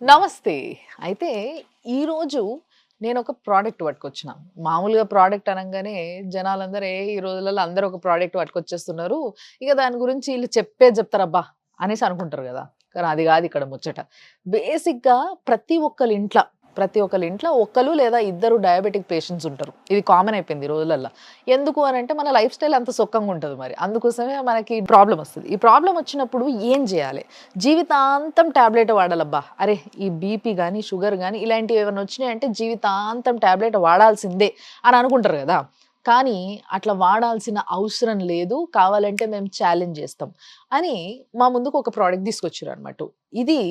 నమస్తే. అయితే ఈరోజు నేనొక ప్రోడక్ట్ పట్టుకొచ్చిన. మామూలుగా ప్రోడక్ట్ అనంగానే జనాలందరూ ఈ రోజులలో అందరూ ఒక ప్రోడక్ట్ పట్టుకొచ్చేస్తున్నారు. ఇక దాని గురించి ఈళ్ళు చెప్తారబ్బా! అనేసి అనుకుంటారు గదా! కానీ అది గాదు ఇక్కడ ముచ్చట. బేసిక్‌గా ప్రతి ఒక్కళ్ళ ఇంట్లో ఒక్కళ్ళు లేదా ఇద్దరు డయాబెటిక్ పేషెంట్స్ ఉంటారు. ఇది కామన్ అయిపోయింది ఈ రోజులల్ల. ఎందుకు అనంటే మన లైఫ్ స్టైల్ అంత సొక్కంగా ఉంటది మరి. అందుకోసమే మనకి ప్రాబ్లమ్ వస్తది. ఈ ప్రాబ్లమ్ వచ్చినప్పుడు ఏం జేయాలి? జీవితాంతం టాబ్లెట్ వాడాలబ్బా! అరే! ఈ బీపీ గాని, షుగర్ గాని ఇలాంటివి ఏవన్నా వచ్చినాయంటే జీవితాంతం టాబ్లెట్ వాడాల్సిందే అని అనుకుంటారు గదా! కానీ అట్లా వాడాల్సిన అవసరం లేదు. కావాలంటే మేము ఛాలెంజ్ జేస్తాం అని మా ముందుకు ఒక ప్రోడక్ట్ తీసుకొచ్చిర్రనమాట. ఇది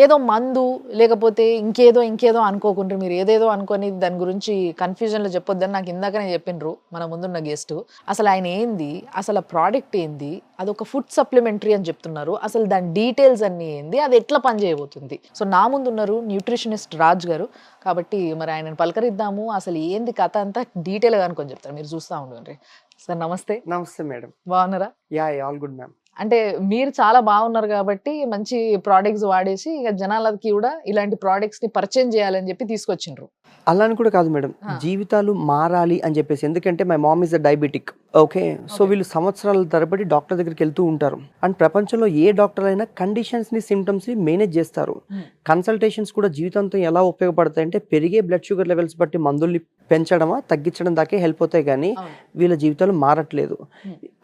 ఏదో మందు లేకపోతే ఇంకేదో అనుకోకుండ్రి. మీరు ఏదేదో అనుకోని దాని గురించి కన్‌ఫ్యూజన్‌లో చెప్పొద్దని నాకు ఇందాకనే చెప్పిండ్రు మన ముందున్న గెస్టు. అసలు ఆయన ఏంది? అసలు ఆ ప్రోడక్ట్ ఏంది? అదొక ఫుడ్ సప్లిమెంటరీ అని చెప్తున్నారు. అసలు దాని డీటెయిల్స్ అన్నీ ఏంది? అది ఎట్లా పనిచేయబోతుంది? సో నా ముందున్నారు న్యూట్రిషనిస్ట్ రాజ్ గారు. కాబట్టి మరి ఆయనను పలకరిద్దాము. అసలు ఏంది కథ అంతా డీటెయిల్‌గా అనుకోని చెప్తారు. మీరు చూస్తా ఉండండి. సార్ నమస్తే. నమస్తే మేడం. బాగున్నారా? All good ma'am. అంటే మీరు చాలా బాగున్నారు కాబట్టి మంచి ప్రొడక్ట్స్ వాడేసి ఇక జనాలకి కూడా ఇలాంటి ప్రొడక్ట్స్ ని పరిచయం చేయాలని చెప్పి తీసుకొచ్చిండ్రు. అలా అని కూడా కాదు మేడం, జీవితాలు మారాలి అని చెప్పేసి. ఎందుకంటే my mom is a diabetic. Okay, so వీళ్ళు సంవత్సరాల తరబడి డాక్టర్ దగ్గరికి వెళ్తూ ఉంటారు. అండ్ ప్రపంచంలో ఏ డాక్టర్ అయినా కండిషన్స్ ని సిమ్టమ్స్ ని మేనేజ్ చేస్తారు. కన్సల్టేషన్స్ కూడా జీవితాంతం ఎలా ఉపయోగపడతాయి అంటే పెరిగే బ్లడ్ షుగర్ లెవెల్స్ బట్టి మందుల్ని పెంచడమా తగ్గించడం దాకే హెల్ప్ అవుతాయి, కానీ వీళ్ళ జీవితాలు మారట్లేదు.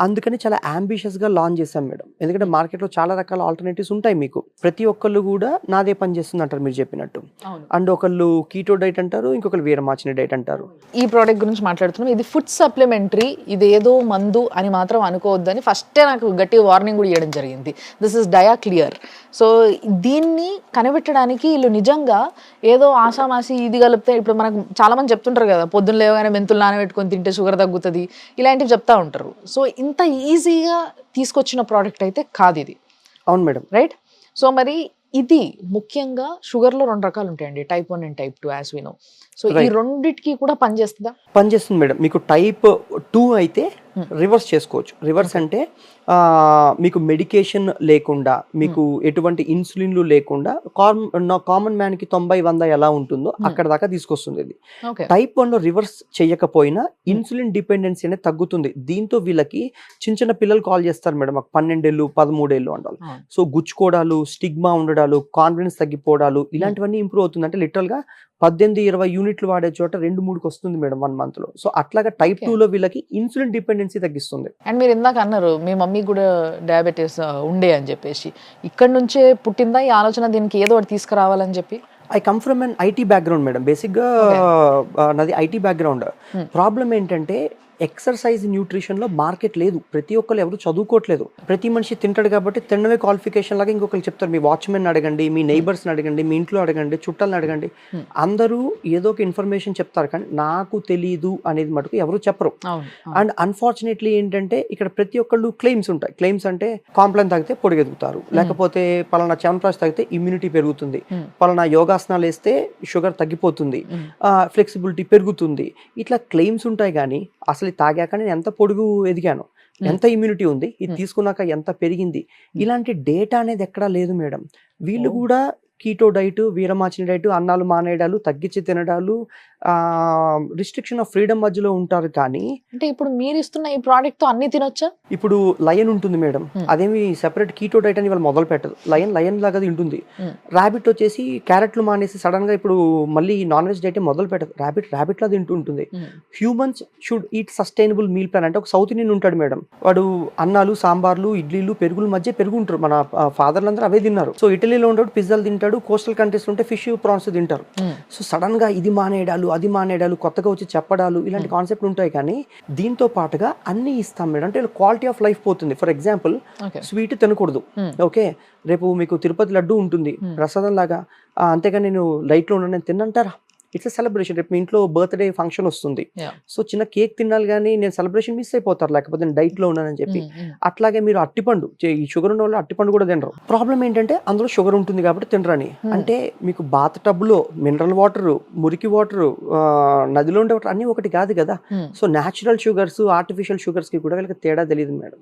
అందుకని చాలా అంబిషియస్ గా లాంచ్ చేశాం మేడం. ఎందుకంటే మార్కెట్లో చాలా రకాల ఆల్టర్నేటివ్స్ ఉంటాయి. మీకు ప్రతి ఒక్కళ్ళు కూడా నాదే పని చేస్తుంది అంటారు మీరు చెప్పినట్టు. అండ్ ఒకళ్ళు కీటో డైట్ అంటారు, ఇంకొకళ్ళు వీరమాచిన డైట్ అంటారు. ఈ ప్రోడక్ట్ గురించి మాట్లాడుతున్నాం. ఇది ఫుడ్ సప్లిమెంటరీ, ఇది ఏదో మందు అని మాత్రం అనుకోవద్దని ఫస్టే నాకు గట్టి వార్నింగ్ కూడా ఇవ్వడం జరిగింది. This is dia clear. So దీన్ని కనిపెట్టడానికి వీళ్ళు నిజంగా ఏదో ఆషామాషి ఇది కలిపితే, ఇప్పుడు మనకు చాలా మంది చెప్తుంటారు కదా, పొద్దున్న లేవగానే మెంతులు నానబెట్టుకొని తింటే షుగర్ తగ్గుతుంది, ఇలాంటివి చెప్తా ఉంటారు. సో ఇంత ఈజీగా తీసుకొచ్చిన ప్రోడక్ట్ అయితే కాదు ఇది. అవును మేడం, రైట్. సో మరి ఇది ముఖ్యంగా షుగర్లో 2 రకాలు ఉంటాయండి, type 1 and type 2 as we know. So ఈ రెండిటికి కూడా పనిచేస్తుందా? పనిచేస్తుంది మేడం. మీకు టైప్ 2 అయితే రివర్స్ చేసుకోవచ్చు. రివర్స్ అంటే మీకు మెడికేషన్ లేకుండా, మీకు ఎటువంటి ఇన్సులిన్లు లేకుండా కామన్ మ్యాన్ కి 90-100 ఎలా ఉంటుందో అక్కడ దాకా తీసుకొస్తుంది ఇది. టైప్ 1 లో రివర్స్ చేయకపోయినా ఇన్సులిన్ డిపెండెన్సీ అనేది తగ్గుతుంది. దీంతో వీళ్ళకి చిన్న పిల్లలు కాల్ చేస్తారు మేడం, 12 ఏళ్ళు 13 ఏళ్ళు అంటారు. సో గుచ్చుకోవడాలు, స్టిగ్మా ఉండడాలు, కాన్ఫిడెన్స్ తగ్గిపోవడాలు ఇలాంటివన్నీ ఇంప్రూవ్ అవుతుంది. అంటే లిటరల్ గా 18-20 యూనిట్లు వాడే చోట 2-3కి వస్తుంది మేడం 1 month లో. సో అట్లాగా టైప్ 2 లో వీళ్ళకి ఇన్సులిన్ డిపెండెన్సీ తగ్గిస్తుంది. అండ్ మీరు ఇందాక అన్నారు మీ మమ్మీ కూడా డయాబెటీస్ ఉండే అని చెప్పేసి, ఇక్కడ నుంచే పుట్టిందా ఈ ఆలోచన దీనికి ఏదో ఒకటి తీసుకురావాలని చెప్పి? I come from an IT background madam. బేసిక్గా నాది ఐటీ బ్యాక్గ్రౌండ్. ప్రాబ్లం ఏంటంటే ఎక్సర్సైజ్ న్యూట్రిషన్ లో మార్కెట్ లేదు. ప్రతి ఒక్కరు ఎవరు చదువుకోవట్లేదు. ప్రతి మనిషి తింటాడు కాబట్టి తినడమే క్వాలిఫికేషన్ లాగా ఇంకొకరు చెప్తారు. మీ వాచ్మెన్ అడగండి, మీ నైబర్స్ని అడగండి, మీ ఇంట్లో అడగండి, చుట్టాలను అడగండి, అందరూ ఏదో ఒక ఇన్ఫర్మేషన్ చెప్తారు, కానీ నాకు తెలీదు అనేది మటుకు ఎవరు చెప్పరు. అండ్ అన్ఫార్చునేట్లీ ఏంటంటే ఇక్కడ ప్రతి ఒక్కళ్ళు క్లెయిమ్స్ ఉంటాయి. క్లెయిమ్స్ అంటే కాంప్లైన్ తాగితే పొడిగెదుగుతారు, లేకపోతే పలానా చ్యవన్ప్రాష్ తాగితే ఇమ్యూనిటీ పెరుగుతుంది, పలానా యోగాసనాలు వేస్తే షుగర్ తగ్గిపోతుంది, ఫ్లెక్సిబిలిటీ పెరుగుతుంది, ఇట్లా క్లెయిమ్స్ ఉంటాయి. కానీ అసలు తాగాక నేను ఎంత పొడుగు ఎదిగాను, ఎంత ఇమ్యూనిటీ ఉంది, ఇది తీసుకున్నాక ఎంత పెరిగింది, ఇలాంటి డేటా అనేది ఎక్కడా లేదు మేడం. వీళ్ళు కూడా కీటో డైట్, వీరమాచిన డైట్, అన్నాలు మానేయడాలు, తగ్గించి తినడాలు, రిస్ట్రిక్షన్ ఆఫ్ ఫ్రీడమ్ మధ్యలో ఉంటారు. కానీ అంటే ఇప్పుడు మీరు ఇస్తున్న ఈ ప్రోడక్ట్ తో అన్ని తినొచ్చా? ఇప్పుడు లయన్ ఉంటుంది మేడం, అదేమి సెపరేట్ కీటో డైట్ అని వాళ్ళు మొదలు పెట్టదు. లయన్ లాగా తింటుంది. ర్యాబిట్ వచ్చేసి క్యారెట్లు మానేసి సడన్ గా ఇప్పుడు మళ్ళీ నాన్ వెజ్ డైట్ మొదలు పెట్టదు. ర్యాబిట్ లా తింటూ ఉంటుంది. Humans should eat sustainable meal plan అంటే ఒక సౌత్ ఇండియన్ ఉంటాడు మేడం, వాడు అన్నాలు, సాంబార్లు, ఇడ్లీలు, పెరుగుల మధ్య పెరుగుంటారు. మన ఫాదర్లు అందరూ అవే తిన్నారు. సో ఇటలీలో ఉంటాడు, పిజ్జాలు తింటాడు, కోస్టల్ కంట్రీస్ ఉంటే ఫిష్, ప్రాన్స్ తింటారు. సో సడన్ గా ఇది మానేయడాలు, అది మానేయడాలు, కొత్తగా వచ్చి చెప్పడాలు, ఇలాంటి కాన్సెప్ట్ ఉంటాయి. కానీ దీంతో పాటుగా అన్ని ఇస్తాం మేడం. అంటే క్వాలిటీ ఆఫ్ లైఫ్ పోతుంది. ఫర్ ఎగ్జాంపుల్ స్వీట్ తినకూడదు. ఓకే, రేపు మీకు తిరుపతి లడ్డు ఉంటుంది ప్రసాదం లాగా, అంతేగాని నేను లైట్ లో ఉన్నాను తిన్నంటారా? It's celebration. రేపు మీ ఇంట్లో బర్త్డే ఫంక్షన్ వస్తుంది, సో చిన్న కేక్ తినాలి, కానీ నేను సెలబ్రేషన్ మిస్ అయిపోతారు, లేకపోతే నేను డైట్ లో ఉన్నానని చెప్పి. అట్లాగే మీరు అట్టిపండు, ఈ షుగర్ ఉన్న వాళ్ళు అట్టిపండు కూడా తినరు. ప్రాబ్లం ఏంటంటే అందులో షుగర్ ఉంటుంది కాబట్టి తినరని. అంటే మీకు బాత్ టబ్ లో మినరల్ వాటర్, మురికి వాటర్, నదిలో ఉండే వాటర్ అన్ని ఒకటి కాదు కదా. So natural sugars, artificial sugars కి కూడా వీళ్ళకి తేడా తెలియదు మేడం.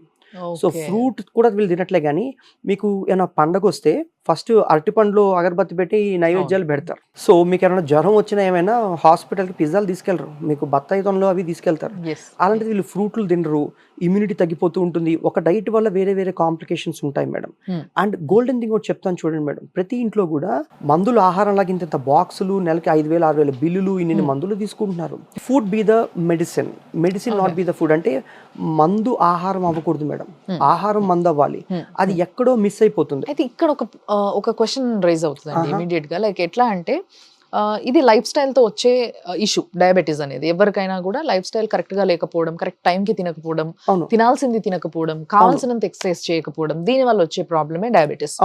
సో ఫ్రూట్ కూడా వీళ్ళు తినట్లే. కానీ మీకు ఏమైనా పండగ వస్తే ఫస్ట్ అరటిపండ్లు అగరబత్తి పెట్టి నైవేద్యాలు పెడతారు. సో మీకు ఏమైనా జ్వరం వచ్చినా ఏమైనా హాస్పిటల్కి పిజ్జాలు తీసుకెళ్లరు, మీకు బత్తాయితంలో అవి తీసుకెళ్తారు. అలాంటిది వీళ్ళు ఫ్రూట్లు తినరు, ఇమ్యూనిటీ తగ్గిపోతూ ఉంటుంది. ఒక డైట్ వల్ల వేరే వేరే కాంప్లికేషన్స్ ఉంటాయి మేడం. అండ్ గోల్డెన్ థింగ్ ఒకటి చెప్తాను చూడండి మేడం, ప్రతి ఇంట్లో కూడా మందులు ఆహారం లాగా ఇంత బాక్సులు, నెలకి 5,000 6,000 బిల్లులు, ఇన్ని మందులు తీసుకుంటున్నారు. Food be the medicine, medicine not be the food. అంటే మందు ఆహారం అవ్వకూడదు మేడం, ఆహారం మందు అవ్వాలి. అది ఎక్కడో మిస్ అయిపోతుంది. అయితే ఇక్కడ ఒక క్వశ్చన్ రైజ్ అవుతుందండి ఇమీడియట్ గా. లైక్ ఎట్లా అంటే ఇది లైఫ్ స్టైల్ తో వచ్చే ఇష్యూ. డయాబెటీస్ అనేది ఎవరికైనా కూడా లైఫ్ స్టైల్ కరెక్ట్ గా లేకపోవడం, కరెక్ట్ టైం కి తినకపోవడం, తినాల్సింది తినకపోవడం, కావాల్సినంత ఎక్సర్సైజ్ చేయకపోవడం, దీని వల్ల వచ్చే ప్రాబ్లమే డయాబెటీస్.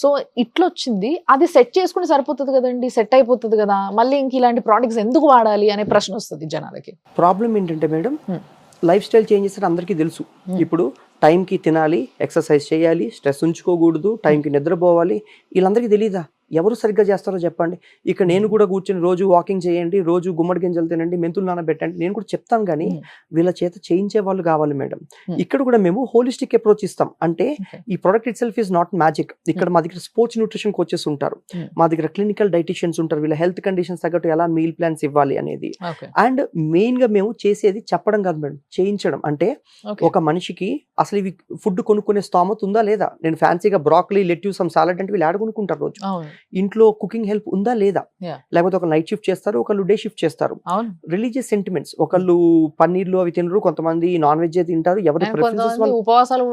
సో ఇట్లా వచ్చింది, అది సెట్ చేసుకుని సరిపోతుంది కదండి, సెట్ అయిపోతుంది కదా, మళ్ళీ ఇంక ఇలాంటి ప్రోడక్ట్స్ ఎందుకు వాడాలి అనే ప్రశ్న వస్తుంది జనాలకి. ప్రాబ్లం ఏంటంటే మేడం, లైఫ్ స్టైల్ చేంజెస్ అని అందరికీ తెలుసు. ఇప్పుడు టైంకి తినాలి, ఎక్సర్సైజ్ చేయాలి, స్ట్రెస్ ఉంచుకోకూడదు, టైంకి నిద్రపోవాలి, వీళ్ళందరికీ తెలీదా? ఎవరు సరిగ్గా చేస్తారో చెప్పండి. ఇక నేను కూడా కూర్చొని రోజు వాకింగ్ చేయండి, రోజు గుమ్మడి గింజలు తినండి, మెంతులు నానబెట్టండి, నేను కూడా చెప్తాను. కానీ వీళ్ళ చేత చేయించే వాళ్ళు కావాలి మేడం. ఇక్కడ కూడా మేము హోలిస్టిక్ అప్రోచ్ ఇస్తాం. అంటే ఈ product it self is not magic. ఇక్కడ మా దగ్గర స్పోర్ట్స్ న్యూట్రిషన్ కోచెస్ ఉంటారు, మా దగ్గర క్లినికల్ డైటీషియన్స్ ఉంటారు, వీళ్ళ హెల్త్ కండిషన్స్ తగ్గట్టు ఎలా మీల్ ప్లాన్స్ ఇవ్వాలి అనేది. అండ్ మెయిన్ గా మేము చేసేది చెప్పడం కాదు మేడం, చేయించడం. అంటే ఒక మనిషికి అసలు ఇవి ఫుడ్ కొనుక్కునే స్తోమత ఉందా లేదా, నేను ఫ్యాన్సీగా బ్రాకలీ, లెట్యూస్, సాలడ్ అంటే వీళ్ళు యాడ్ కొనుక్కుంటారు రోజు. ఇంట్లో కుకింగ్ హెల్ప్ ఉందా లేదా, లేకపోతే ఒక నైట్ షిఫ్ట్ చేస్తారు, ఒకళ్ళు డే షిఫ్ట్ చేస్తారు. రిలీజియస్ సెంటిమెంట్స్, ఒకళ్ళు పన్నీర్లు అవి తినరు, కొంతమంది నాన్ వెజ్ తింటారు, ఎవరి ప్రిఫరెన్సెస్ ఉపవాసాలు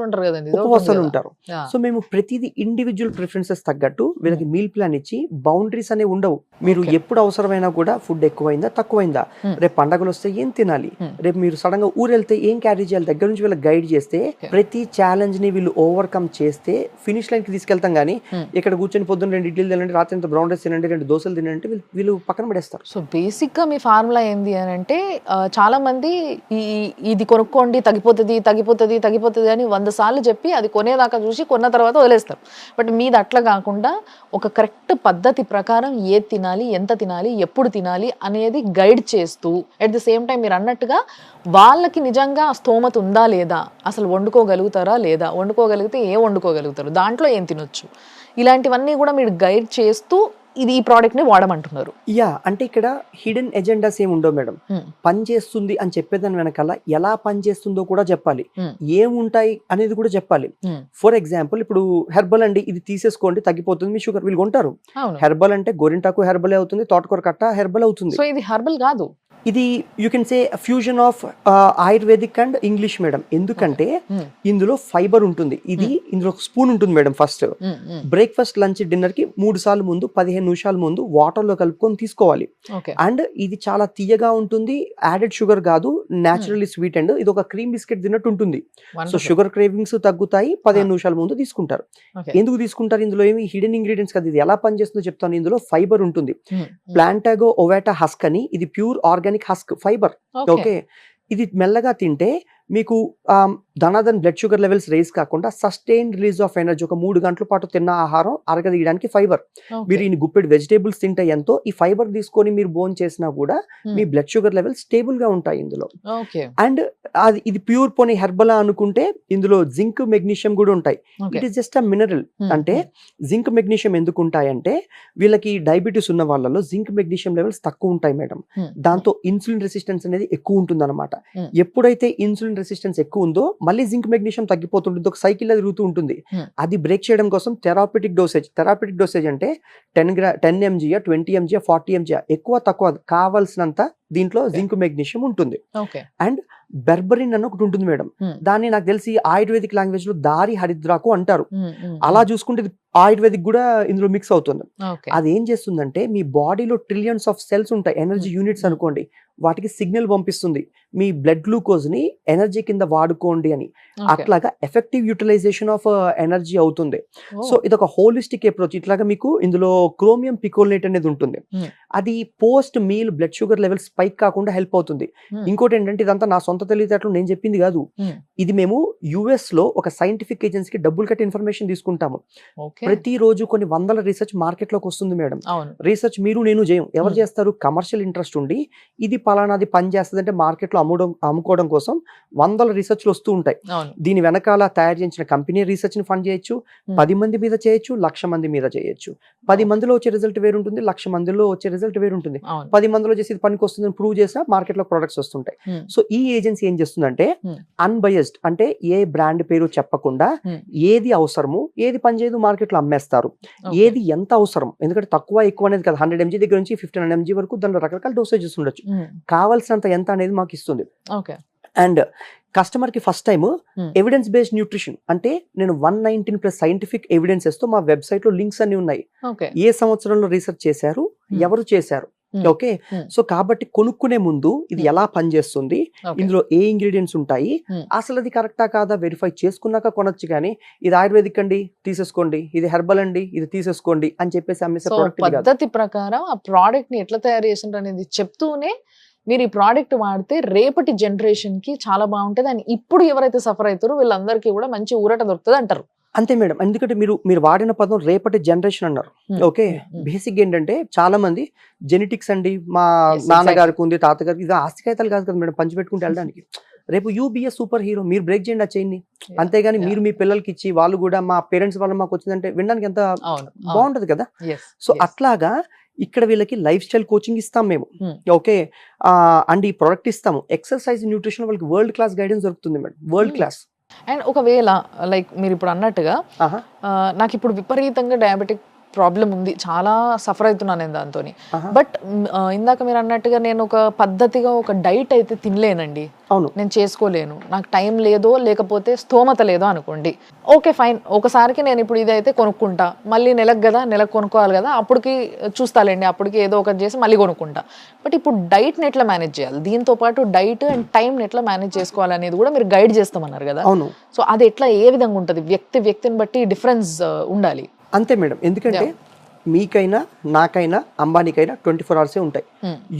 ఉంటారు. సో మేము ప్రతిదీ ఇండివిజువల్ ప్రిఫరెన్సెస్ తగ్గట్టు వీళ్ళకి మీల్ ప్లాన్ ఇచ్చి, బౌండరీస్ అనేవి ఉండవు. మీరు ఎప్పుడు అవసరమైనా కూడా ఫుడ్ ఎక్కువైందా తక్కువైందా, రేపు పండగలు వస్తే ఏం తినాలి, రేపు మీరు సడన్ గా ఊరు వెళ్తే ఏం క్యారీ చేయాలి, దగ్గర నుంచి వీళ్ళకి గైడ్ చేస్తే, ప్రతి ఛాలెంజ్ ని వీళ్ళు ఓవర్కమ్ చేస్తే ఫినిష్ లైన్ కి తీసుకెళ్తాం. కానీ ఇక్కడ కూర్చొని పొద్దున్న 2 ఇడ్లీలు తినండి, రాత్రి ఎంత బ్రౌన్ రైస్ తినండి, 2 దోశలు తినండి, వీళ్ళు పక్కన పడేస్తారు. సో బేసిక్ గా మీ ఫార్ములా ఏంది అని అంటే, చాలా మంది ఇది కొనుక్కోండి తగ్గిపోతుంది తగ్గిపోతుంది తగ్గిపోతుంది అని 100 సార్లు చెప్పి అది కొనేదాకా చూసి కొన్న తర్వాత వదిలేస్తారు. బట్ మీది అట్లా కాకుండా ఒక కరెక్ట్ పద్ధతి ప్రకారం ఏది తినాలి, ఎంత తినాలి, ఎప్పుడు తినాలి అనేది గైడ్ చేస్తూ, అట్ ది సేమ్ టైం మీరు అన్నట్టుగా వాళ్ళకి నిజంగా స్తోమత ఉందా లేదా, అసలు వండుకోగలుగుతారా లేదా, వండుకోగలిగితే ఏం వండుకోగలుగుతారు, దాంట్లో ఏం తినొచ్చు, ఇలాంటివన్నీ కూడా మీరు గైడ్ చేస్తూ ఈ ప్రోడక్ట్ ని వాడమంటున్నారు. అంటే ఇక్కడ హిడెన్ ఎజెండాస్ ఏమి ఉండవు మేడం. పని చేస్తుంది అని చెప్పేదాని వెనకాల ఎలా పని చేస్తుందో కూడా చెప్పాలి, ఏముంటాయి అనేది కూడా చెప్పాలి. ఫర్ ఎగ్జాంపుల్ ఇప్పుడు హెర్బల్ అండి, ఇది తీసేసుకోండి తగ్గిపోతుంది మీ షుగర్, వీళ్ళు కొంటారు. హెర్బల్ అంటే గోరింటాకు హెర్బల్ అవుతుంది, తోటకూర కట్ట హెర్బల్ అవుతుంది. సో ఇది హెర్బల్ కాదు, ఇది you can say fusion of ayurvedic and English madam. ఎందుకంటే ఇందులో ఫైబర్ ఉంటుంది. ఇది ఇందులో స్పూన్ ఉంటుంది madam. First breakfast, lunch, dinner కి 3 సార్లు ముందు 15 నిమిషాల ముందు వాటర్ లో కలుపుకొని తీసుకోవాలి. అండ్ ఇది చాలా తీయగా ఉంటుంది, యాడెడ్ షుగర్ కాదు, న్యాచురల్లీ స్వీట్. అండ్ ఇది ఒక క్రీమ్ బిస్కెట్ తిన్నట్టు ఉంటుంది. సో షుగర్ క్రేవింగ్స్ తగ్గుతాయి, 15 నిమిషాల ముందు తీసుకుంటారు. ఎందుకు తీసుకుంటారు, ఇందులో ఏమి హిడెన్ ఇంగ్రీడియంట్స్ కాదు, ఇది ఎలా పనిచేస్తుందో చెప్తాను. ఇందులో ఫైబర్ ఉంటుంది, ప్లాంటాగో ఓవాటా హస్క్ అని, ఇది pure organic husk fibre. Okay, ఇది మెల్లగా తింటే మీకు ధనాధన్ బ్లడ్ షుగర్ లెవెల్స్ రేస్ కాకుండా సస్టైన్ రిలీజ్ ఆఫ్ ఎనర్జీ. ఒక 3 గంటల పాటు తిన్న ఆహారం అరగదీయడానికి ఫైబర్. మీరు ఈ గుప్పెడు వెజిటేబుల్స్ తింటే ఎంతో, ఈ ఫైబర్ తీసుకొని మీరు బోన్ చేసినా కూడా మీ బ్లడ్ షుగర్ లెవెల్స్ స్టేబుల్ గా ఉంటాయి ఇందులో. అండ్ ఇది ప్యూర్ పోనీ హెర్బలా అనుకుంటే ఇందులో జింక్, మెగ్నీషియం కూడా ఉంటాయి. It is just a mineral. అంటే జింక్, మెగ్నీషియం ఎందుకు ఉంటాయంటే, వీళ్ళకి డయాబెటీస్ ఉన్న వాళ్ళలో జింక్, మెగ్నీషియం లెవెల్స్ తక్కువ ఉంటాయి మేడం. దాంతో ఇన్సులిన్ రెసిస్టెన్స్ అనేది ఎక్కువ ఉంటుంది అనమాట. ఎప్పుడైతే ఇన్సులిన్ రెసిస్టెన్స్ ఎక్కువ ఉందో మళ్ళీ జింక్, మెగ్నీషియం తగ్గిపోతుంటుంది, ఒక సైకిల్ అది తిరుగుతూ ఉంటుంది. అది బ్రేక్ చేయడం కోసం థెరాపిటిక్ డోసేజ్ అంటే 10 mg, 20 mg, 40 mg, ఎక్కువ తక్కువ కావాల్సినంత దీంట్లో జింక్, మెగ్నీషియం ఉంటుంది. అండ్ బెర్బరిన్ అని ఒకటి ఉంటుంది మేడం. దాన్ని నాకు తెలిసి ఆయుర్వేదిక్ లాంగ్వేజ్ లో దారి హరిద్రాకు అంటారు. అలా చూసుకుంటే ఆయుర్వేదిక్ కూడా ఇందులో మిక్స్ అవుతుంది. అది ఏం చేస్తుందంటే, మీ బాడీలో ట్రిలియన్స్ ఆఫ్ సెల్స్ ఉంటాయి, ఎనర్జీ యూనిట్స్ అనుకోండి, వాటికి సిగ్నల్ పంపిస్తుంది మీ బ్లడ్ గ్లూకోజ్ ని ఎనర్జీ కింద వాడుకోండి అని. అట్లాగా ఎఫెక్టివ్ యూటిలైజేషన్ ఆఫ్ ఎనర్జీ అవుతుంది. సో ఇది ఒక హోలిస్టిక్ అప్రోచ్. ఇట్లాగా మీకు ఇందులో క్రోమియం పికోలేట్ అనేది ఉంటుంది, అది post meal blood sugar level spike కాకుండా హెల్ప్ అవుతుంది. ఇంకోటి ఏంటంటే, ఇదంతా నా సొంత తెలివితేటలు నేను చెప్పింది కాదు, ఇది మేము యుఎస్ లో ఒక సైంటిఫిక్ ఏజెన్సీకి డబ్బులు కట్టి ఇన్ఫర్మేషన్ తీసుకుంటాము. ప్రతిరోజు కొన్ని వందల రీసెర్చ్ మార్కెట్ లోకి వస్తుంది మేడం. రీసెర్చ్ మీరు నేను చేయం, ఎవరు చేస్తారు, కమర్షియల్ ఇంట్రెస్ట్ ఉండి ఇది పలానాది పని చేస్తుంది అంటే మార్కెట్లో అమ్ముకోవడం కోసం వందల రీసెర్చ్లు వస్తూ ఉంటాయి. అవును. దీని వెనకాల తయారు చేసిన కంపెనీ రీసెర్చ్ని ఫండ్ చేయొచ్చు, 10 మంది మీద చేయొచ్చు, 1,00,000 మంది మీద చేయొచ్చు. 10 మందిలో వచ్చే రిజల్ట్ వేరుంటుంది, 1,00,000 మందిలో వచ్చే రిజల్ట్ వేరుంటుంది. అవును. 10 మందిలో చేసి ఇది పనికి వస్తుందని ప్రూవ్ చేసినా మార్కెట్లో ప్రొడక్ట్స్ వస్తుంటాయి. సో ఈ ఏజెన్సీ ఏం చేస్తుందంటే అన్బయస్డ్, అంటే ఏ బ్రాండ్ పేరు చెప్పకుండా ఏది అవసరము, ఏది పనిచేయదు మార్కెట్లో అమ్మేస్తారు. ఏది ఎంత అవసరం, ఎందుకంటే తక్కువ ఎక్కువ అనేది కదా, 100 mg దగ్గర నుంచి 1500 mg వరకు దానిలో రకరకాల డోసేజెస్ ఉండొచ్చు. కావాల్సినంత ఎంత అనేది మాకు ఇస్తుంది. అండ్ కస్టమర్ కి first time evidence based nutrition, అంటే నేను 119+ సైంటిఫిక్ ఎవిడెన్సెస్ తో మా వెబ్సైట్ లో లింక్స్ అన్ని ఉన్నాయి. ఏ సంవత్సరంలో రీసెర్చ్ చేశారు, ఎవరు చేశారు. ఓకే, సో కాబట్టి కొనుక్కునే ముందు ఇది ఎలా పనిచేస్తుంది, ఇందులో ఏ ఇంగ్రీడియంట్స్ ఉంటాయి, అసలు అది కరెక్టా కాదా వెరిఫై చేసుకున్నాక కొనొచ్చు. కానీ ఇది ఆయుర్వేదిక్ అండి తీసేసుకోండి, ఇది హెర్బల్ అండి ఇది తీసేసుకోండి అని చెప్పేసి అమ్మేసే ప్రోడక్ట్ పద్ధతి ప్రకారం ఆ ప్రోడక్ట్ ని ఎట్లా తయారు చేసిండ్రు అనేది చెప్తూనే మీరు ఈ ప్రోడక్ట్ వాడితే రేపటి జనరేషన్ కి చాలా బాగుంటది. అని ఇప్పుడు ఎవరైతే సఫర్ అవుతారో వీళ్ళందరికీ కూడా మంచి ఊరట దొరుకుతుంది అంటారు. అంతే మేడం, ఎందుకంటే మీరు వాడిన పదం రేపటి జనరేషన్ అన్నారు. ఓకే, బేసిక్ ఏంటంటే చాలా మంది జెనెటిక్స్ అండి, మా నాన్నగారికి ఉంది, తాతగారికి, ఇది ఆస్తికాయితాలు కాదు కదా మేడం పంచిపెట్టుకుంటే వెళ్ళడానికి. రేపు యూబిఏ సూపర్ హీరో, మీరు బ్రేక్ చేయండి ఆ చైన్ని. అంతేగాని మీరు మీ పిల్లలకి ఇచ్చి వాళ్ళు కూడా మా పేరెంట్స్ వల్ల మాకు వచ్చిందంటే వినడానికి ఎంత బాగుంటది కదా. సో అట్లాగా ఇక్కడ వీళ్ళకి లైఫ్ స్టైల్ కోచింగ్ ఇస్తాం మేము. ఓకే, అండ్ ఈ ప్రోడక్ట్ ఇస్తాము. ఎక్సర్సైజ్ న్యూట్రిషన్ వాళ్ళకి వరల్డ్ క్లాస్ గైడెన్స్ దొరుకుతుంది మేడం, వరల్డ్ క్లాస్. అండ్ ఒకవేళ లైక్ మీరు ఇప్పుడు అన్నట్టుగా నాకు ఇప్పుడు విపరీతంగా డయాబెటిక్ ప్రాబ్లం ఉంది, చాలా సఫర్ అవుతున్నాను నేను దాంతో. బట్ ఇందాక మీరు అన్నట్టుగా నేను ఒక పద్ధతిగా ఒక డైట్ అయితే తినలేనండి, అవును, నేను చేసుకోలేను, నాకు టైం లేదో లేకపోతే స్తోమత లేదో అనుకోండి. ఓకే ఫైన్, ఒకసారికి నేను ఇప్పుడు ఇదైతే కొనుక్కుంటా, మళ్ళీ నెలకు కొనుక్కోవాలి కదా, అప్పటికి చూస్తాలేండి, అప్పటికి ఏదో ఒకటి చేసి మళ్ళీ కొనుక్కుంటా. బట్ ఇప్పుడు డైట్ని ఎట్లా మేనేజ్ చేయాలి, దీంతో పాటు డైట్ అండ్ టైంని ఎట్లా మేనేజ్ చేసుకోవాలి అనేది కూడా మీరు గైడ్ చేస్తామన్నారు కదా. అవును, సో అది ఎట్లా ఏ విధంగా ఉంటుంది, వ్యక్తిని బట్టి డిఫరెన్స్ ఉండాలి. అంతే మేడం, ఎందుకంటే మీకైనా నాకైనా అంబానీకైనా 24 hours ఉంటాయి.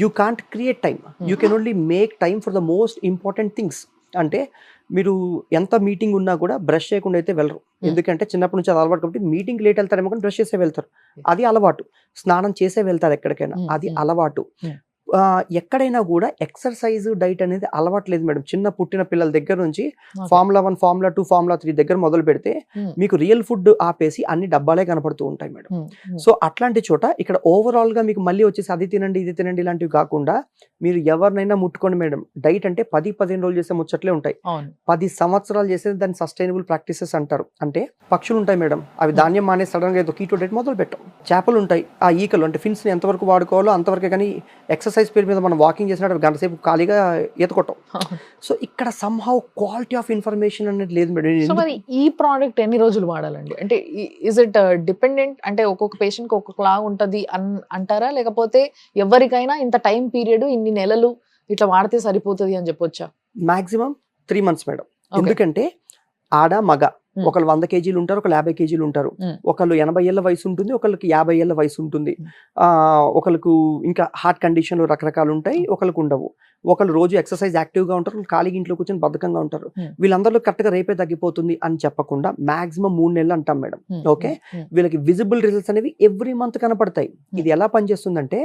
You can't create time, you can only make time for the most important things. అంటే మీరు ఎంత మీటింగ్ ఉన్నా కూడా బ్రష్ చేయకుండా అయితే వెళ్ళరు, ఎందుకంటే చిన్నప్పటి నుంచి అది అలవాటు. కాబట్టి మీటింగ్ లేట్ వెళ్తారేమో కానీ బ్రష్ చేసే వెళ్తారు, అది అలవాటు. స్నానం చేసే వెళ్తారు ఎక్కడికైనా, అది అలవాటు. ఎక్కడైనా కూడా ఎక్సర్సైజ్ డైట్ అనేది అలవాట్లేదు మేడం. చిన్న పుట్టిన పిల్లల దగ్గర నుంచి ఫార్ములా 1, ఫార్ములా 2, ఫార్ములా 3 దగ్గర మొదలు పెడితే మీకు రియల్ ఫుడ్ ఆపేసి అన్ని డబ్బాలే కనపడుతూ ఉంటాయి మేడం. సో అట్లాంటి చోట ఇక్కడ ఓవరాల్ గా మీకు మళ్ళీ వచ్చేసి అది తినండి ఇది తినండి ఇలాంటివి కాకుండా మీరు ఎవరినైనా ముట్టుకోండి మేడం. డైట్ అంటే 10-15 రోజులు చేసే ముచ్చట్లే ఉంటాయి, 10 సంవత్సరాలు చేసేది దాన్ని సస్టైనబుల్ ప్రాక్టీసెస్ అంటారు. అంటే పక్షులు ఉంటాయి మేడం, అవి ధాన్యం మానే సడన్ గా ఏదో కీటో డైట్ మొదలు పెట్టాం. చేపలు ఉంటాయి, ఆ ఈకలు అంటే ఫిన్స్ ని ఎంతవరకు వాడుకోవాలో అంతవరకే, కానీ ఎక్సర్సైజ్ పేరు మీద మనం వాకింగ్ చేసినట్టు గంట సేపు ఖాళీగా ఈత కొట్టాం. సో ఇక్కడ సమ్హౌ క్వాలిటీ ఆఫ్ ఇన్ఫర్మేషన్ అనేది లేదు మేడం. సో మరి ఈ ప్రోడక్ట్ ఎన్ని రోజులు వాడాలండి, అంటే ఇస్ ఇట్ డిపెండెంట్, అంటే ఒక్కొక్క పేషెంట్ కి ఒక్కొక్కలా ఉంటది అంటారా, లేకపోతే ఎవరికైనా ఇంత టైం పీరియడ్ ఇన్ని నెలలు ఇట్లా వాడితే సరిపోతుంది అని చెప్పొచ్చా? మాక్సిమం 3 months మేడం, ఎందుకంటే ఆడ మగ ఒకళ్ళు 100 kgs ఉంటారు, ఒకళ్ళు 50 kgs ఉంటారు, ఒకళ్ళు 80 ఏళ్ల వయసు ఉంటుంది, ఒకళ్ళకి 50 ఏళ్ల వయసు ఉంటుంది, ఒకళ్ళకు ఇంకా హార్ట్ కండిషన్లు రకరకాలు ఉంటాయి, ఒకళ్ళకు ఉండవు. ఒకళ్ళు రోజు ఎక్సర్సైజ్ యాక్టివ్గా ఉంటారు, ఖాళీగా ఇంట్లో కూర్చొని బద్ధకంగా ఉంటారు. వీళ్ళందరిలో కరెక్ట్గా రేపే తగ్గిపోతుంది అని చెప్పకుండా మాక్సిమం 3 నెలలు అంటాం మేడం. ఓకే, వీళ్ళకి విజిబుల్ రిజల్ట్స్ అనేవి ఎవ్రీ మంత్ కనపడతాయి. ఇది ఎలా పనిచేస్తుందంటే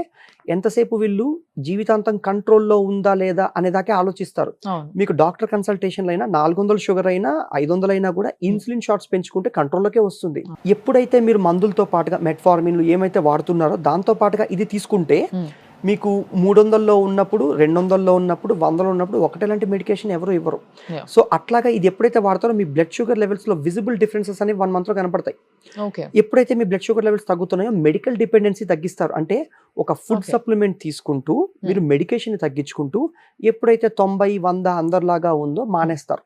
ఎంతసేపు వీళ్ళు జీవితాంతం కంట్రోల్లో ఉందా లేదా అనేదాకే ఆలోచిస్తారు. మీకు డాక్టర్ కన్సల్టేషన్లు అయినా 400 షుగర్ అయినా 500 అయినా కూడా ఇన్సులిన్ షాట్స్ పెంచుకుంటే కంట్రోల్లోకే వస్తుంది. ఎప్పుడైతే మీరు మందులతో పాటుగా మెట్ఫార్మిన్లు ఏమైతే వాడుతున్నారో దాంతో పాటుగా ఇది తీసుకుంటే మీకు 300లో ఉన్నప్పుడు 200లో ఉన్నప్పుడు 100లో ఉన్నప్పుడు ఒకటేలాంటి మెడికేషన్ ఎవరు ఇవ్వరు. సో అట్లాగా ఇది ఎప్పుడైతే వాడతారో మీ బ్లడ్ షుగర్ లెవెల్స్ లో విజిబుల్ డిఫరెన్సెస్ అనేవి 1 month లో కనపడతాయి. ఎప్పుడైతే మీ బ్లడ్ షుగర్ లెవెల్స్ తగ్గుతున్నాయో మెడికల్ డిపెండెన్సీ తగ్గిస్తారు. అంటే ఒక ఫుడ్ సప్లిమెంట్ తీసుకుంటూ మీరు మెడికేషన్ తగ్గించుకుంటూ ఎప్పుడైతే 90-100 అందరిలాగా ఉందో మానేస్తారు.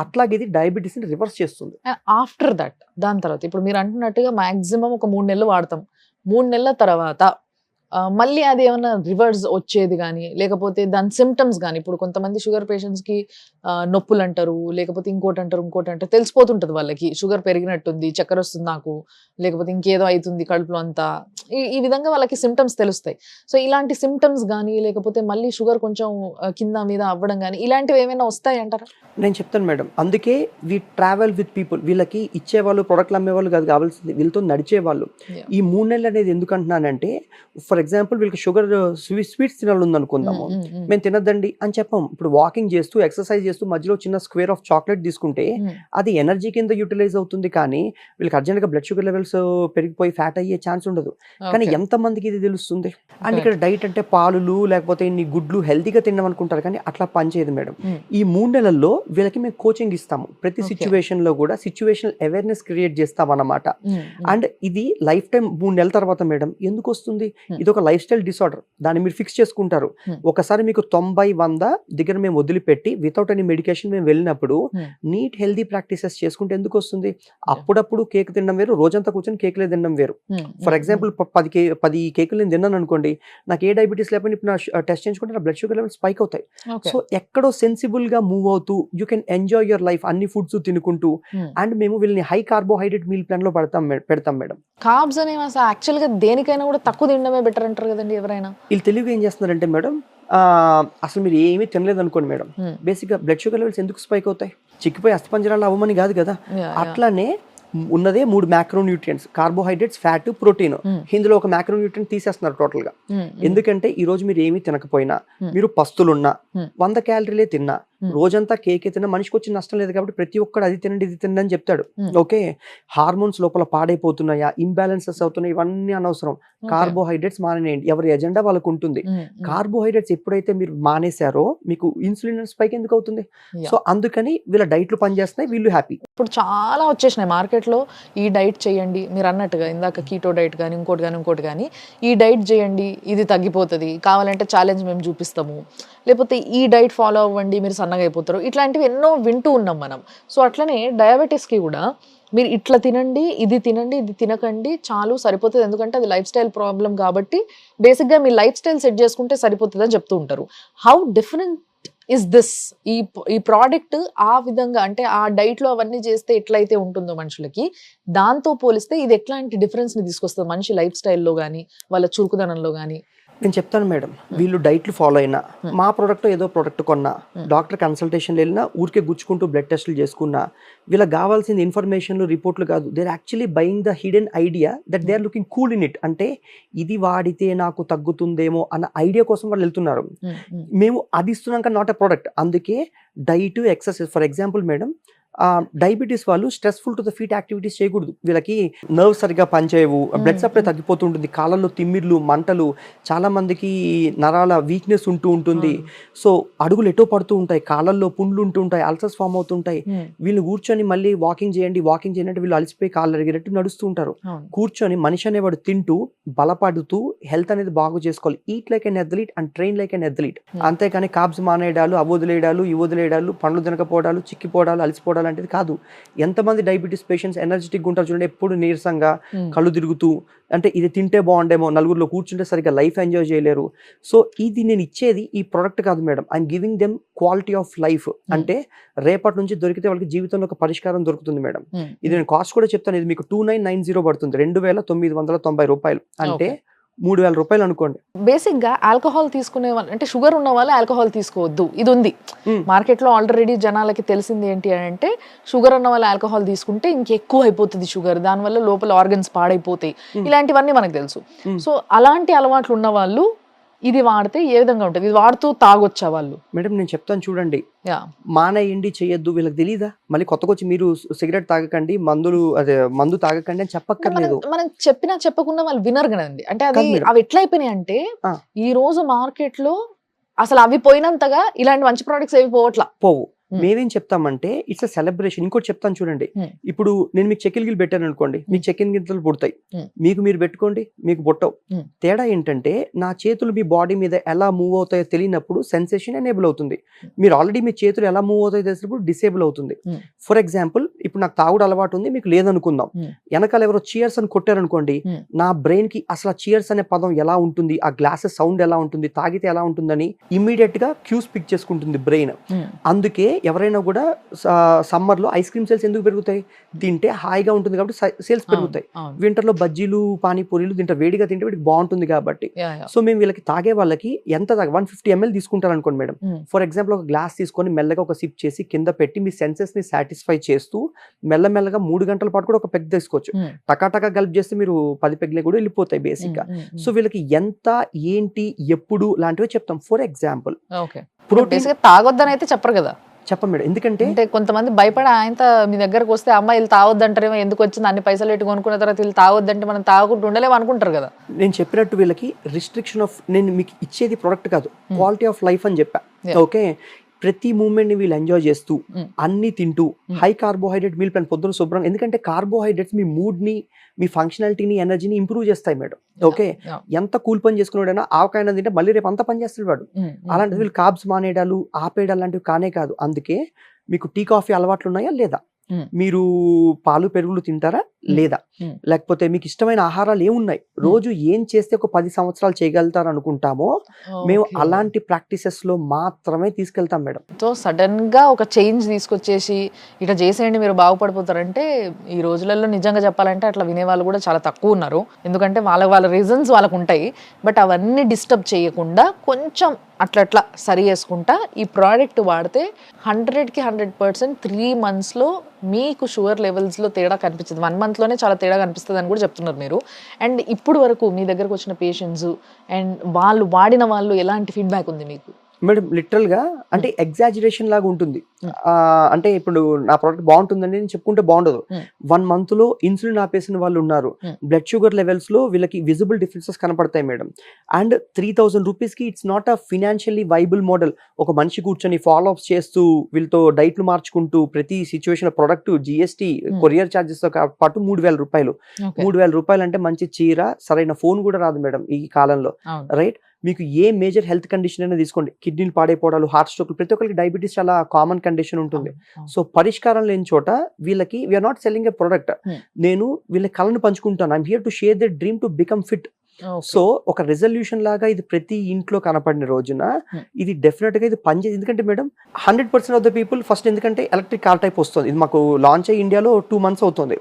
అట్లాగే ఇది డయాబెటీస్ ని రివర్స్ చేస్తుంది. ఆఫ్టర్ దట్ దాని తర్వాత ఇప్పుడు మీరు అంటున్నట్టుగా మాక్సిమం ఒక 3 నెలలు వాడతాం, 3 నెలల తర్వాత మళ్ళీ అది ఏమైనా రివర్స్ వచ్చేది కానీ లేకపోతే దాని సిమ్టమ్స్ కానీ, ఇప్పుడు కొంతమంది షుగర్ పేషెంట్స్ కి నొప్పులు అంటారు, లేకపోతే ఇంకోటి అంటారు తెలిసిపోతుంటది వాళ్ళకి, షుగర్ పెరిగినట్టుంది, చక్కెర వస్తుంది నాకు, లేకపోతే ఇంకేదో అవుతుంది కడుపులో అంతా, ఈ విధంగా వాళ్ళకి సిమ్టమ్స్ తెలుస్తాయి. సో ఇలాంటి సిమ్టమ్స్ గానీ లేకపోతే మళ్ళీ షుగర్ కొంచెం కింద మీద అవ్వడం గానీ ఇలాంటివి ఏమైనా వస్తాయి అంటారా? నేను చెప్తాను మేడం, అందుకే వి ట్రావెల్ విత్ పీపుల్. వీళ్ళకి ఇచ్చేవాళ్ళు, ప్రొడక్ట్లు అమ్మేవాళ్ళు కాదు కావాల్సింది, వీళ్ళతో నడిచేవాళ్ళు. ఈ 3 నెలలు అనేది ఎందుకు అంటున్నానంటే, ఫర్ ఎగ్జాంపుల్ వీళ్ళకి షుగర్ స్వీట్స్ తినాలి ఉందనుకుందాము, మేము తినద్దండి అని చెప్పాం. ఇప్పుడు వాకింగ్ చేస్తూ ఎక్సర్సైజ్ చేస్తూ మధ్యలో చిన్న స్క్వేర్ ఆఫ్ చాక్లెట్ తీసుకుంటే అది ఎనర్జీ కింద యూటిలైజ్ అవుతుంది, కానీ వీళ్ళకి అర్జెంట్గా బ్లడ్ షుగర్ లెవెల్స్ పెరిగిపోయి ఫ్యాట్ అయ్యే ఛాన్స్ ఉండదు. కానీ ఎంతమందికి ఇది తెలుస్తుంది? అండ్ ఇక్కడ డైట్ అంటే పాలు లేకపోతే ఇన్ని గుడ్లు హెల్తీగా తినడం అనుకుంటారు, కానీ అట్లా పనిచేయదు మేడం. ఈ 3 నెలల్లో వీళ్ళకి మేము కోచింగ్ ఇస్తాము. ప్రతి సిచ్యువేషన్ లో కూడా సిచ్యువేషనల్ అవేర్నెస్ క్రియేట్ చేస్తాం అన్నమాట. అండ్ ఇది లైఫ్ టైం 3 నెలల తర్వాత మేడం ఎందుకు వస్తుంది? ఇది ఒక లైఫ్ స్టైల్ డిసార్డర్, దాన్ని మీరు ఫిక్స్ చేసుకుంటారు. ఒకసారి మీకు 90-100 దగ్గర మేము వదిలిపెట్టి వితౌట్ ఎనీ మెడికేషన్ మేము వెళ్ళినప్పుడు నీట్ హెల్దీ ప్రాక్టీసెస్ చేసుకుంటే ఎందుకు వస్తుంది? అప్పుడప్పుడు కేక్ తినడం వేరు, రోజంతా కూర్చొని కేక్లే తినడం వేరు. ఫర్ ఎగ్జాంపుల్ 10 కేకులు నేను తిన్నాను అనుకోండి, నాకు ఏ డయాబెటీస్ లేకపోతే ఇప్పుడు నా టెస్ట్ చేయించుకుంటే నా బ్లడ్ షుగర్ లెవెల్ స్పైక్ అవుతాయి. సో ఎక్కడో సెన్సిబుల్ గా మూవ్ అవుతూ you can enjoy your life అన్ని ఫుడ్స్ తినుకుంటూ. అండ్ మేము వీళ్ళని హై కార్బోహైడ్రేట్ మీల్ ప్లాన్ లో పెడతాం మేడం. కార్బ్స్ అనేవి అసలు యాక్చువల్ గా దేనికైనా కూడా తక్కువ తినడమే బెటర్ అంటారు కదండి ఎవరైనా. వీళ్ళు తెలివిగా ఏం చేస్తున్నారంటే మేడం, అసలు మీరు ఏమీ తినలేదు అనుకోండి మేడం, బేసిక్ గా బ్లడ్ షుగర్ లెవెల్స్ ఎందుకు స్పైక్ అవుతాయి? చిక్కిపోయి అస్థిపంజరాలు అవ్వమని కాదు కదా. అట్లానే ఉన్నదే 3 macro nutrients, carbohydrates, fat, protein. ఇందులో ఒక మ్యాక్రో న్యూట్రియంట్ తీసేస్తున్నారు టోటల్ గా. ఎందుకంటే ఈ రోజు మీరు ఏమీ తినకపోయినా, మీరు పస్తులున్నా, 100 క్యాలరీలే తిన్నా, రోజంతా కేకే తిన్నా మనిషికి వచ్చి నష్టం లేదు. కాబట్టి ప్రతి ఒక్కడు అది తినండి ఇది తినండి అని చెప్తాడు. ఓకే, హార్మోన్స్ లోపల పాడైపోతున్నాయా, ఇంబ్యాలెన్సెస్ అవుతున్నాయి, ఇవన్నీ అనవసరం. కార్బోహైడ్రేట్స్ మానేయండి, ఎవరి ఎజెండా వాళ్ళకు ఉంటుంది. కార్బోహైడ్రేట్స్ ఎప్పుడైతే మీరు మానేశారో మీకు ఇన్సులిన్ స్పైక్ ఎందుకు అవుతుంది? సో అందుకని వీళ్ళ డైట్లు పనిచేస్తున్నాయి, వీళ్ళు హ్యాపీ. ఇప్పుడు చాలా వచ్చేసినాయి మార్కెట్లో, ఈ డైట్ చేయండి, మీరు అన్నట్టుగా ఇందాక కీటో డైట్ కానీ ఇంకోటి కానీ ఈ డైట్ చేయండి ఇది తగ్గిపోతుంది, కావాలంటే ఛాలెంజ్ మేము చూపిస్తాము, లేకపోతే ఈ డైట్ ఫాలో అవ్వండి మీరు సన్నగా అయిపోతారు, ఇట్లాంటివి ఎన్నో వింటూ ఉన్నాం మనం. సో అట్లనే డయాబెటీస్కి కూడా మీరు ఇట్లా తినండి ఇది తినకండి చాలు సరిపోతుంది, ఎందుకంటే అది లైఫ్ స్టైల్ ప్రాబ్లం కాబట్టి బేసిక్గా మీ లైఫ్ స్టైల్ సెట్ చేసుకుంటే సరిపోతుంది అని చెప్తూ ఉంటారు. How different is this? ఈ ప్రోడక్ట్ ఆ విధంగా అంటే ఆ డైట్ లో అవన్నీ చేస్తే ఎట్లయితే ఉంటుందో మనుషులకి, దాంతో పోలిస్తే ఇది ఎట్లాంటి డిఫరెన్స్ ని తీసుకొస్తుంది మనిషి లైఫ్ స్టైల్లో కానీ వాళ్ళ చురుకుదనంలో కానీ? నేను చెప్తాను మేడం, వీళ్ళు డైట్లు ఫాలో అయినా, మా ప్రోడక్ట్ ఏదో ప్రోడక్ట్ కొన్నా, డాక్టర్ కన్సల్టేషన్ వెళ్ళినా, ఊరికే గుచ్చుకుంటూ బ్లడ్ టెస్టులు చేసుకున్నా, వీళ్ళకి కావాల్సిన ఇన్ఫర్మేషన్లు రిపోర్ట్లు కాదు, they are actually buying the hidden idea that they are looking cool in it. అంటే ఇది వాడితే నాకు తగ్గుతుందేమో అన్న ఐడియా కోసం వాళ్ళు వెళ్తున్నారు. మేము అది ఇస్తున్నాక నాట్ ఎ ప్రోడక్ట్. అందుకే diet, exercise. For example madam, diabetes వాళ్ళు stressful to the feet activities చేయకూడదు. వీళ్ళకి నర్వ్స్ సరిగా పనిచేయవు, బ్లడ్ సప్లై తగ్గిపోతుంటుంది, కాళ్ళల్లో తిమ్మిర్లు, మంటలు, చాలా మందికి నరాల వీక్నెస్ ఉంటూ ఉంటుంది. సో అడుగులు ఎటో పడుతూ ఉంటాయి, కాళ్ళల్లో పుండ్లు ఉంటూ ఉంటాయి, అల్సర్స్ ఫామ్ అవుతుంటాయి. వీళ్ళు కూర్చొని మళ్ళీ వాకింగ్ చేయండి అంటే వీళ్ళు అలసిపోయి కాళ్ళు అరిగేటట్టు నడుస్తూ ఉంటారు. కూర్చొని మనిషి అనేవాడు తింటూ బలపడుతూ హెల్త్ అనేది బాగు చేసుకోవాలి. Eat like an athlete and train like an athlete. అంతేకాని కార్బ్స్ మానేయడాలు, అవొదిలేయడాలు, ఇవొదిలేయడాలు, పండ్లు తినకపోవడాలు, చిక్కిపోవడాలు, అలసిపోవడాలు అంటే కాదు. ఎంతమంది డయాబెటీస్ పేషెంట్స్ ఎనర్జెటిక్ ఉంటారు చూడండి, ఎప్పుడు నీరసంగా కళ్ళు తిరుగుతూ, అంటే ఇది తింటే బాగుండేమో, నలుగురిలో కూర్చుంటే సరిగ్గా లైఫ్ ఎంజాయ్ చేయలేరు. సో ఇది నేను ఇచ్చేది ఈ ప్రోడక్ట్ కాదు madam, I'm giving them quality of life. అంటే రేపటి నుంచి దొరికితే వాళ్ళకి జీవితంలో ఒక పరిష్కారం దొరుకుతుంది మేడం. ఇది నేను కాస్ట్ కూడా చెప్తాను, ఇది మీకు 2990 పడుతుంది, 2990 రూపాయలు, అంటే 3000 రూపాయలు అనుకోండి. బేసిక్ గా ఆల్కహాల్ తీసుకునే వాళ్ళు, అంటే షుగర్ ఉన్న వాళ్ళు ఆల్కహాల్ తీసుకోవద్దు, ఇది ఉంది మార్కెట్ లో ఆల్రెడీ. జనాలకి తెలిసింది ఏంటి అంటే షుగర్ ఉన్న వాళ్ళు ఆల్కహాల్ తీసుకుంటే ఇంకెక్కువ అయిపోతుంది షుగర్, దానివల్ల లోపల ఆర్గన్స్ పాడైపోతాయి, ఇలాంటివన్నీ మనకు తెలుసు. సో అలాంటి అలవాట్లు ఉన్న వాళ్ళు ఇది వాడితే ఏ విధంగా ఉంటుంది? ఇది వాడుతూ తాగొచ్చా వాళ్ళు? మేడం నేను చెప్తాను చూడండి, మానేయండి చేయొద్దు, వీళ్ళకి తెలీదా? మళ్ళీ కొత్తగా వచ్చి మీరు సిగరెట్ తాగకండి, మందు తాగకండి అని చెప్పక్కర్లేదు. మనం చెప్పినా చెప్పకుండా వాళ్ళు వినరు కదండి. అంటే అవి ఎట్లా అయిపోయినాయి అంటే ఈ రోజు మార్కెట్ లో అసలు అవి పోయినంతగా ఇలాంటి మంచి ప్రోడక్ట్స్ ఏవి పోవు. మేమేం చెప్తామంటే ఇట్స్ అ సెలబ్రేషన్. ఇంకోటి చెప్తాను చూడండి, ఇప్పుడు నేను మీకు చెక్కిల గిల్ పెట్టాను అనుకోండి, మీకు చెక్కిన గింతలు పుడతాయి, మీకు మీరు పెట్టుకోండి, మీకు పుట్టవు. తేడా ఏంటంటే నా చేతులు మీ బాడీ మీద ఎలా మూవ్ అవుతాయో తెలియనప్పుడు సెన్సేషన్ ఎనేబుల్ అవుతుంది, మీరు ఆల్రెడీ మీ చేతులు ఎలా మూవ్ అవుతాయో తెలిసినప్పుడు డిసేబుల్ అవుతుంది. ఫర్ ఎగ్జాంపుల్ ఇప్పుడు నాకు తాగుడు అలవాటు ఉంది, మీకు లేదనుకుందాం, వెనకాల ఎవరో చీయర్స్ అని కొట్టారనుకోండి, నా బ్రెయిన్ కి అసలు చీయర్స్ అనే పదం ఎలా ఉంటుంది, ఆ గ్లాసెస్ సౌండ్ ఎలా ఉంటుంది, తాగితే ఎలా ఉంటుందని ఇమ్మీడియట్ గా క్యూస్ పిక్ చేసుకుంటుంది బ్రెయిన్. అందుకే ఎవరైనా కూడా సమ్మర్లో ఐస్ క్రీమ్ సేల్స్ ఎందుకు పెరుగుతాయి? తింటే హాయిగా ఉంటుంది కాబట్టి సేల్స్ పెరుగుతాయి. వింటర్లో బజ్జీలు పానీపూరీలు తింటారు, వేడిగా తింటే వీటికి బాగుంటుంది కాబట్టి. సో మేము వీళ్ళకి తాగే వాళ్ళకి ఎంత 150 ml తీసుకుంటారు అనుకోండి మేడం. ఫర్ ఎగ్జాంపుల్ ఒక గ్లాస్ తీసుకొని మెల్లగా ఒక సిప్ చేసి కింద పెట్టి మీ సెన్సెస్ ని సాటిస్ఫై చేస్తూ మెల్లమెల్లగా 3 గంటల పాటు కూడా ఒక పెగ్ తీసుకోవచ్చు. టకాటకా గల్ప్ చేస్తే మీరు 10 పెగ్లే కూడా వెళ్ళిపోతాయి బేసిక్ గా. సో వీళ్ళకి ఎంత, ఏంటి, ఎప్పుడు లాంటివి చెప్తాం. ఫర్ ఎగ్జాంపుల్ ప్రోటీన్ తాగొద్దని అయితే చెప్పరు కదా. చెప్పం మేడం, ఎందుకంటే కొంతమంది భయపడి ఆయనతో మీ దగ్గరకు వస్తే అమ్మ వీళ్ళు తాగొద్దంటారేమో, ఎందుకు వచ్చింది అన్ని పైసలు పెట్టి కొనుక్కున్న తర్వాత వీళ్ళు తాగొద్దంటే మనం తాగకుండా ఉండలేము అనుకుంటారు కదా. నేను చెప్పినట్టు వీళ్ళకి రిస్ట్రిక్షన్ ఆఫ్, నేను మీకు ఇచ్చేది ప్రొడక్ట్ కాదు, క్వాలిటీ ఆఫ్ లైఫ్ అని చెప్పా. ఓకే, ప్రతి మూమెంట్ ని వీళ్ళు ఎంజాయ్ చేస్తూ అన్ని తింటూ హై కార్బోహైడ్రేట్ మీల్ ప్లాన్ పొద్దున శుభ్రం. ఎందుకంటే కార్బోహైడ్రేట్స్ మీ మూడ్ ని, మీ ఫంక్షనాలిటీని, ఎనర్జీని ఇంప్రూవ్ చేస్తాయి మేడం. ఓకే, ఎంత కూల్ పని చేసుకున్నాడైనా ఆవకాయన తింటే మళ్ళీ రేపు అంతా పని చేస్తాడు వాడు. అలాంటిది వీళ్ళు కార్బ్స్ మానేయడాలు, ఆపేయడాలు లాంటివి కానే కాదు. అందుకే మీకు టీ కాఫీ అలవాట్లు ఉన్నాయా లేదా, మీరు పాలు పెరుగులు తింటారా లేదా, లేకపోతే మీకు ఇష్టమైన ఆహారాలు ఏమున్నాయి, రోజు ఏం చేస్తే ఒక 10 సంవత్సరాలు చేయగలుగుతారు అనుకుంటామో మేము అలాంటి ప్రాక్టీసెస్ లో మాత్రమే తీసుకెళ్తాం మేడం. సో సడన్ గా ఒక చేంజ్ తీసుకొచ్చేసి ఇట్లా చేసేయండి మీరు బాగుపడిపోతారంటే ఈ రోజులలో నిజంగా చెప్పాలంటే అట్లా వినేవాళ్ళు కూడా చాలా తక్కువ ఉన్నారు. ఎందుకంటే వాళ్ళ రీజన్స్ వాళ్ళకు ఉంటాయి. బట్ అవన్నీ డిస్టర్బ్ చేయకుండా కొంచెం అట్లా సరి చేసుకుంటా ఈ ప్రోడక్ట్ వాడితే 100కి 100% 3 monthsలో మీకు షుగర్ లెవెల్స్లో తేడా కనిపించదు. 1 monthలోనే చాలా తేడా కనిపిస్తుంది అని కూడా చెప్తున్నారు మీరు. అండ్ ఇప్పుడు వరకు మీ దగ్గరకు వచ్చిన పేషెంట్స్ అండ్ వాళ్ళు వాడిన వాళ్ళు ఎలాంటి ఫీడ్బ్యాక్ ఉంది మీకు? మేడం లిటరల్ గా అంటే ఎగ్జాజరేషన్ లాగా ఉంటుంది. అంటే ఇప్పుడు నా ప్రోడక్ట్ బాగుంటుందని నేను చెప్పుకుంటే బాగుండదు. 1 month లో ఇన్సులిన్ ఆపేసిన వాళ్ళు ఉన్నారు. బ్లడ్ షుగర్ లెవెల్స్ లో వీళ్ళకి విజిబుల్ డిఫరెన్సెస్ కనపడతాయి మేడం. అండ్ 3000 రూపీస్ కి it's not a financially viable model. ఒక మనిషి కూర్చొని ఫాలో అప్స్ చేస్తూ వీళ్ళతో డైట్లు మార్చుకుంటూ ప్రతి situation product GST courier charges తో పాటు 3000 రూపాయలు. 3000 రూపాయలు అంటే మంచి చీర, సరైన ఫోన్ కూడా రాదు మేడం ఈ కాలంలో. రైట్, మీకు ఏ మేజర్ హెల్త్ కండిషన్ అయినా తీసుకోండి, కిడ్నీలు పాడైపోవడాలు, హార్ట్ స్ట్రోక్, ప్రతి ఒక్కరికి డయాబెటీస్ చాలా కామన్ కండిషన్ ఉంటుంది. సో పరిష్కారం లేని చోట వీళ్ళకి we are not selling a product. నేను వీళ్ళ కళను పంచుకుంటాను. I'm here to share the dream to become fit. So ఒక రెజల్యూషన్ లాగా ఇది ప్రతి ఇంట్లో కనపడిన రోజున ఇది డెఫినెట్ గా ఇది పనిచేది. ఎందుకంటే madam 100% of the people first, ఎందుకంటే ఎలక్ట్రిక్ కార్ టైప్ వస్తుంది, ఇది మాకు లాంచ్ అయ్యి ఇండియాలో 2 months అవుతుంది.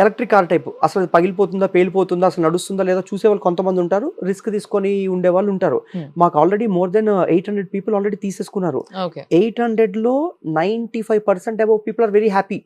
ఎలక్ట్రిక్ కార్ టైప్ అసలు పగిలిపోతుందా, పేలిపోతుందా, అసలు నడుస్తుందా లేదా చూసే వాళ్ళు కొంతమంది ఉంటారు, రిస్క్ తీసుకొని ఉండే వాళ్ళు ఉంటారు. మాకు already more than 800 people already తీసేసుకున్నారు. 800లో 95% above people are very happy.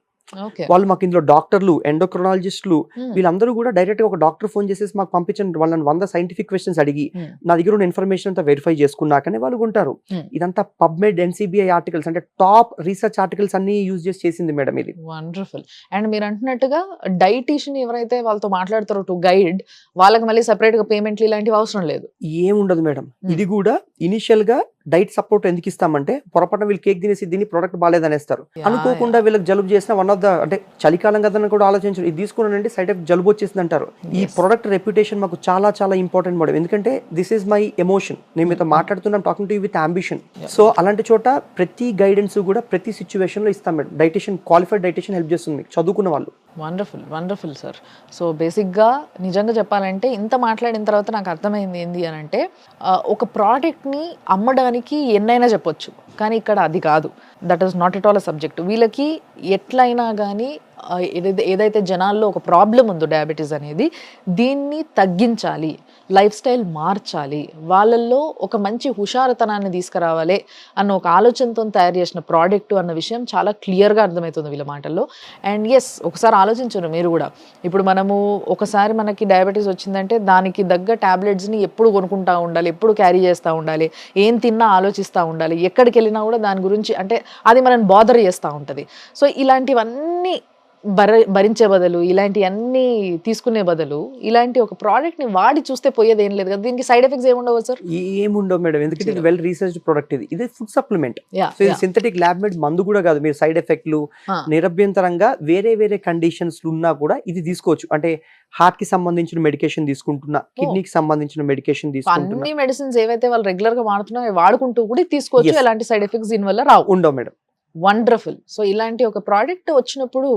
వాళ్ళు మాకు ఇందులో డాక్టర్లు, ఎండోక్రొనాలజిస్టులు వీళ్ళందరూ కూడా డైరెక్ట్ గా ఒక డాక్టర్ ఫోన్ చేసేసి మాకు పంపించండి, వాళ్ళని 100 సైంటిఫిక్ క్వశ్చన్స్ అడిగి నా దగ్గర ఉన్న ఇన్ఫర్మేషన్ అంతా వెరిఫై చేసుకున్నాకనే వాళ్ళు ఉంటారు. ఇదంతా పబ్మెడ్, ఎన్సిబిఐ ఆర్టికల్స్ అంటే టాప్ రీసెర్చ్ ఆర్టికల్స్ అన్ని యూజ్ చేసి చేసింది మేడం ఇది. వండర్ఫుల్. అండ్ మీరు అంటున్నట్టుగా డైటీషియన్ ఎవరైతే వాళ్ళతో మాట్లాడతారో టు గైడ్, వాళ్ళకి మళ్ళీ సెపరేట్ గా పేమెంట్లు ఇలాంటివి అవసరం లేదు, ఏముండదు మేడం. ఇది కూడా ఇనిషియల్ గా డైట్ సపోర్ట్ ఎందుకు ఇస్తామంటే పొరపాటున వీళ్ళు కేక్ తినేసి దీన్ని ప్రోడక్ట్ బాగాలేదనేస్తారు. అనుకోకుండా వీళ్ళకి జలుబు చేసిన వన్ ఆఫ్ ద, అంటే చలికాలం కదా కూడా ఆలోచించారు, ఇది తీసుకున్నానంటే సైడ్ ఎఫెక్ట్ జలుబు వచ్చేసింది అంటారు. ఈ ప్రోడక్ట్ రెప్యుటేషన్ మాకు చాలా చాలా ఇంపార్టెంట్ మేడం. ఎందుకంటే దిస్ ఈస్ మై ఎమోషన్, నేను మీతో మాట్లాడుతున్నాం, talking to you with ambition. So అలాంటి చోట ప్రతి గైడెన్స్ కూడా ప్రతి సిచ్యువేషన్ లో ఇస్తాం madam. Dietitian, qualified dietitian help చేస్తుంది చదువుకున్న వాళ్ళు. Wonderful, wonderful sir. సో బేసిక్గా నిజంగా చెప్పాలంటే ఇంత మాట్లాడిన తర్వాత నాకు అర్థమైంది ఏంటి అని అంటే, ఒక ప్రోడక్ట్ని అమ్మడానికి ఎన్నైనా చెప్పొచ్చు, కానీ ఇక్కడ అది కాదు. That is not at all a subject. వీళ్ళకి ఎట్లయినా కానీ ఏదైతే జనాల్లో ఒక ప్రాబ్లం ఉందో డయాబెటీస్ అనేది, దీన్ని తగ్గించాలి, లైఫ్ స్టైల్ మార్చాలి, వాళ్ళల్లో ఒక మంచి హుషారుతనాన్ని తీసుకురావాలి అన్న ఒక ఆలోచనతో తయారు చేసిన ప్రోడక్ట్ అన్న విషయం చాలా క్లియర్గా అర్థమవుతుంది వీళ్ళ మాటల్లో. అండ్ ఎస్, ఒకసారి ఆలోచించరు మీరు కూడా. ఇప్పుడు మనము ఒకసారి మనకి డయాబెటీస్ వచ్చిందంటే దానికి తగ్గ ట్యాబ్లెట్స్ని ఎప్పుడు కొనుక్కుంటూ ఉండాలి, ఎప్పుడు క్యారీ చేస్తూ ఉండాలి, ఏం తిన్నా ఆలోచిస్తూ ఉండాలి, ఎక్కడికి వెళ్ళినా కూడా దాని గురించి, అంటే అది మనం బాదర్ చేస్తూ ఉంటుంది. సో ఇలాంటివన్నీ భరించే బదులు, ఇలాంటివన్నీ తీసుకునే బదులు ఇలాంటి ఒక ప్రోడక్ట్ ని వాడి చూస్తే పోయేది ఏం లేదు కదా. దీనికి సైడ్ ఎఫెక్ట్స్ ఏముండవు సార్? ఏముండవు మేడం, ఎందుకంటే ఇది వెల్ రీసెర్చ్ ప్రోడక్ట్. ఇది ఫుడ్ సప్లిమెంట్. సో ఇది సింథటిక్ ల్యాబ్ మేడ్ మందు కూడా కాదు. మీరు సైడ్ ఎఫెక్ట్లు నిరభ్యంతరంగా వేరే వేరే కండిషన్స్ ఉన్నా కూడా ఇది తీసుకోవచ్చు. అంటే హార్ట్ కి సంబంధించిన మెడికేషన్ తీసుకుంటున్నా, కిడ్నీకి సంబంధించిన మెడికేషన్ తీసుకుంటున్నా, అన్ని మెడిసిన్స్ ఏవైతే వాళ్ళు రెగ్యులర్ గా వాడుతున్నా వాడుకుంటూ కూడా తీసుకోవచ్చు. ఎలాంటి సైడ్ ఎఫెక్ట్స్ దీని వల్ల రావు, ఉండవు మేడం. వండర్ఫుల్. సో ఇలాంటి ఒక ప్రోడక్ట్ వచ్చినప్పుడు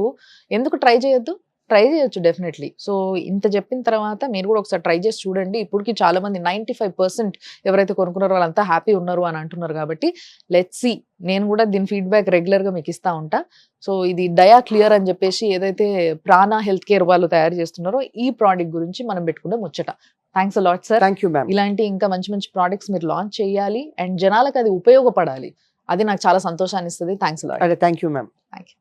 ఎందుకు ట్రై చేయొద్దు? ట్రై చేయొచ్చు డెఫినెట్లీ. సో ఇంత చెప్పిన తర్వాత మీరు కూడా ఒకసారి ట్రై చేసి చూడండి. ఇప్పటికి చాలా మంది 95% ఎవరైతే కొనుక్కున్నారో వాళ్ళంతా హ్యాపీ ఉన్నారు అని అంటున్నారు కాబట్టి లెట్స్ సీ. నేను కూడా దీని ఫీడ్బ్యాక్ రెగ్యులర్ గా మీకు ఇస్తా ఉంటా. సో ఇది డయా క్లియర్ అని చెప్పేసి ఏదైతే ప్రాణ హెల్త్ కేర్ వాళ్ళు తయారు చేస్తున్నారో ఈ ప్రోడక్ట్ గురించి మనం పెట్టుకుంటే ముచ్చట. Thanks a lot sir. Thank you ma'am. ఇలాంటి ఇంకా మంచి మంచి ప్రోడక్ట్స్ మీరు లాంచ్ చేయాలి అండ్ జనాలకు అది ఉపయోగపడాలి. అది నాకు చాలా సంతోషాన్ని ఇస్తుంది. Thanks a lot. అదే thank you ma'am. Thank you.